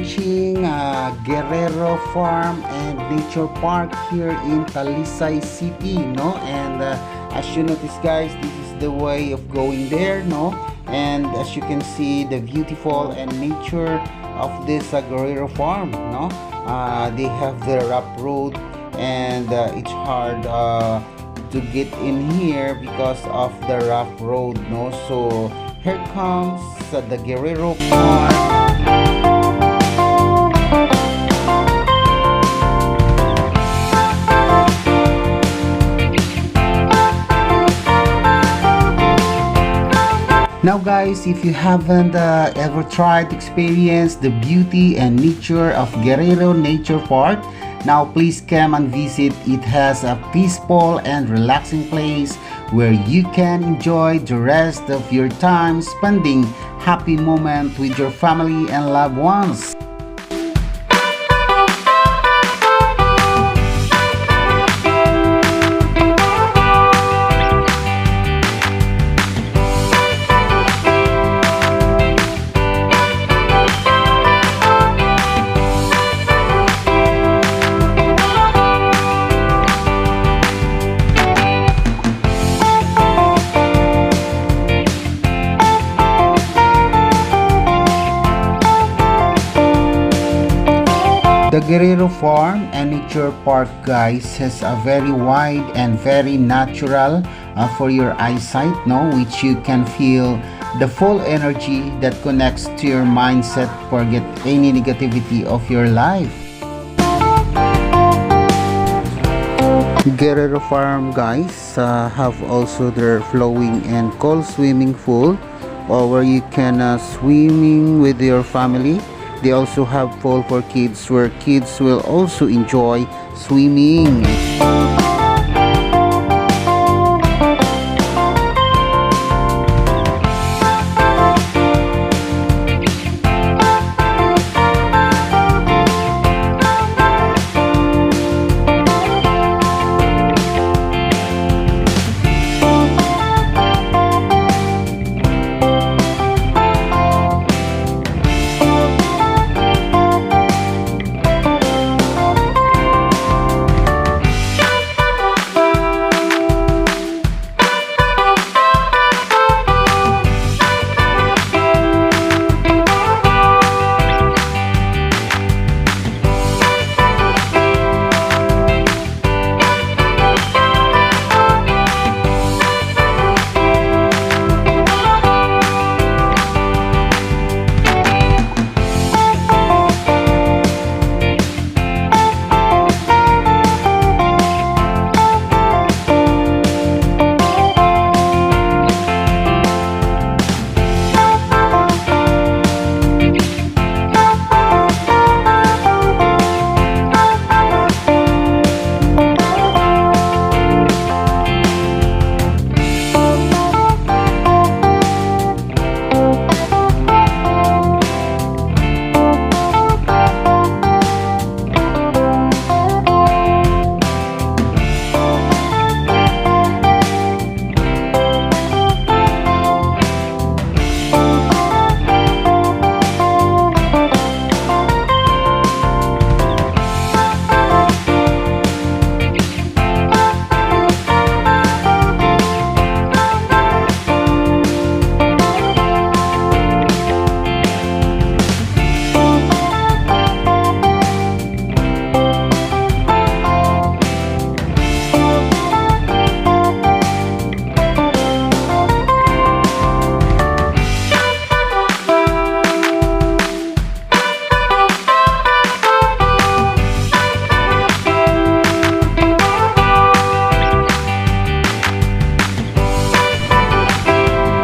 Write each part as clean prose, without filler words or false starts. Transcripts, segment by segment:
launching Guerrero Farm and Nature Park here in Talisay City, no? And as you notice, guys, this is the way of going there, no? And as you can see, the beautiful and nature of this Guerrero Farm, no? They have the rough road, and it's hard to get in here because of the rough road, no? So here comes the Guerrero Farm. Now guys, if you haven't ever tried to experience the beauty and nature of Guerrero Nature Park, now please come and visit. It has a peaceful and relaxing place where you can enjoy the rest of your time spending happy moment with your family and loved ones. The Guerrero Farm and Nature Park, guys, has a very wide and very natural for your eyesight, no, which you can feel the full energy that connects to your mindset. Forget any negativity of your life. Guerrero Farm, guys, have also their flowing and cold swimming pool, where you can swimming with your family. They also have pool for kids where kids will also enjoy swimming.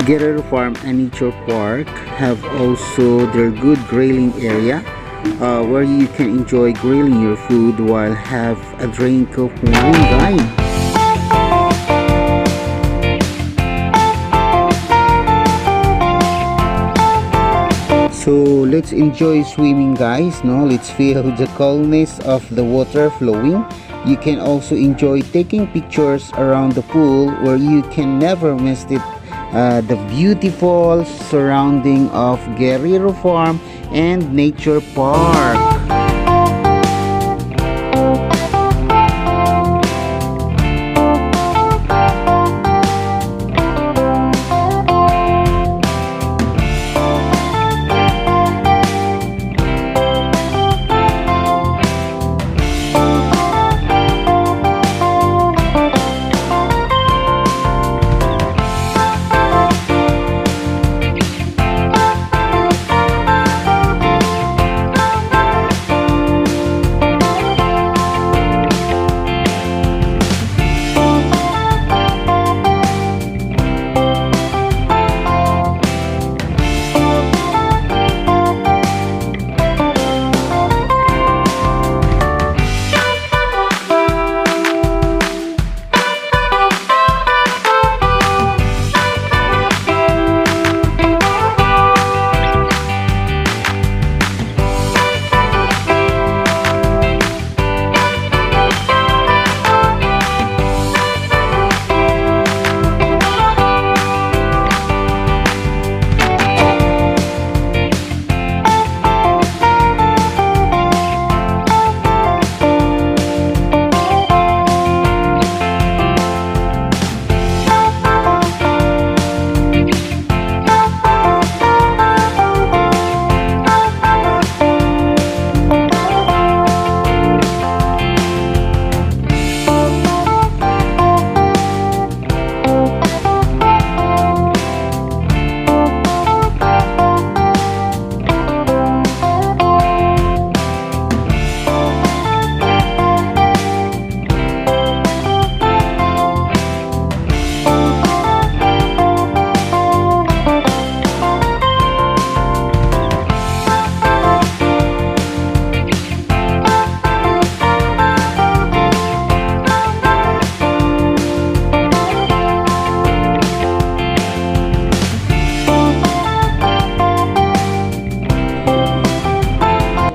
Guerrero Farm and Nature Park have also their good grilling area, where you can enjoy grilling your food while have a drink of wine, guys. So let's enjoy swimming, guys, no? Let's feel the coolness of the water flowing. You can also enjoy taking pictures around the pool, where you can never miss it. The beautiful surrounding of Guerrero Farm and Nature Park.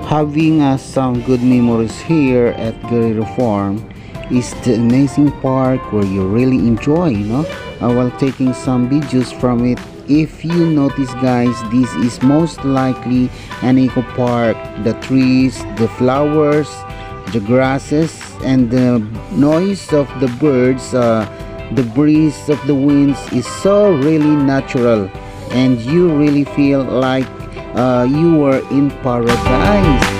Having some good memories here at Guerrero Farm is the amazing park where you really enjoy, while taking some videos from it. If you notice, guys, this is most likely an eco park. The trees, the flowers, the grasses, and the noise of the birds, the breeze of the winds is so really natural, and you really feel like you were in paradise.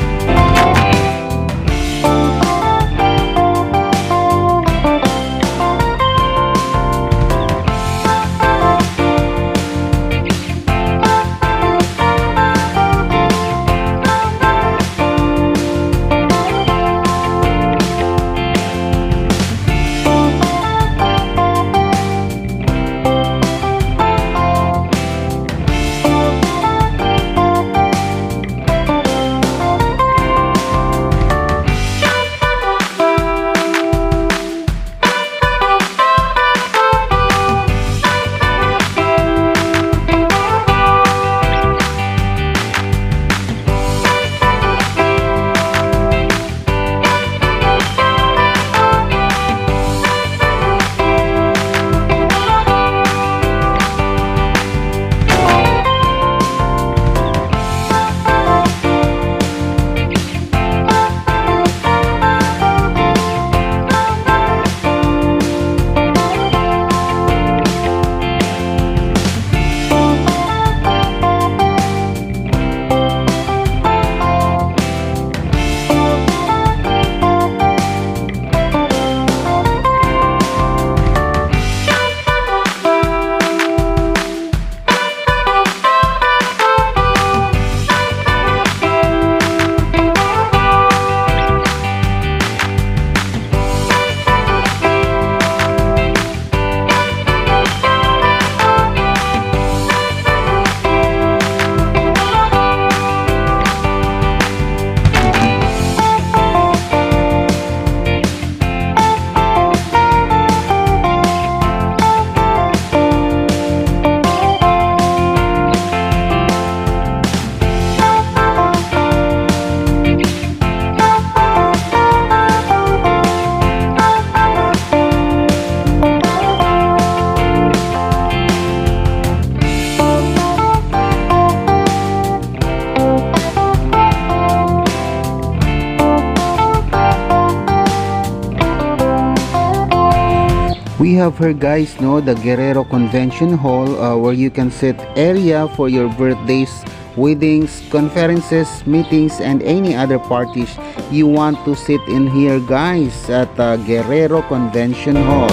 have here guys, no, the Guerrero Convention Hall, where you can set area for your birthdays, weddings, conferences, meetings, and any other parties you want to sit in here guys at Guerrero Convention Hall.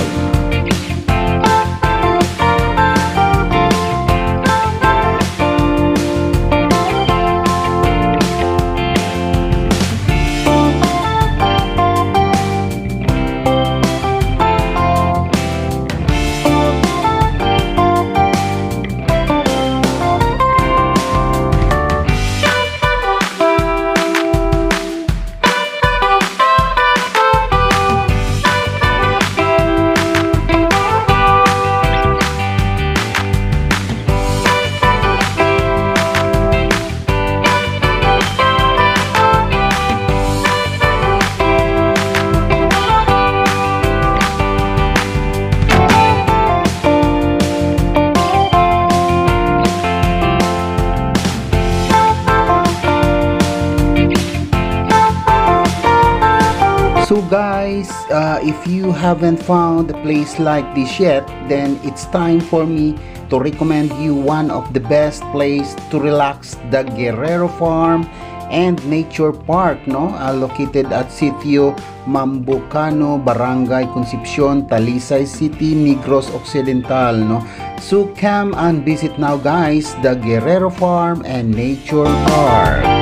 So guys, if you haven't found a place like this yet, then it's time for me to recommend you one of the best place to relax, the Guerrero Farm and Nature Park, no? Located at Sitio Mambucano, Barangay Concepcion, Talisay City Negros Occidental, no? So come and visit now guys, the Guerrero Farm and Nature Park.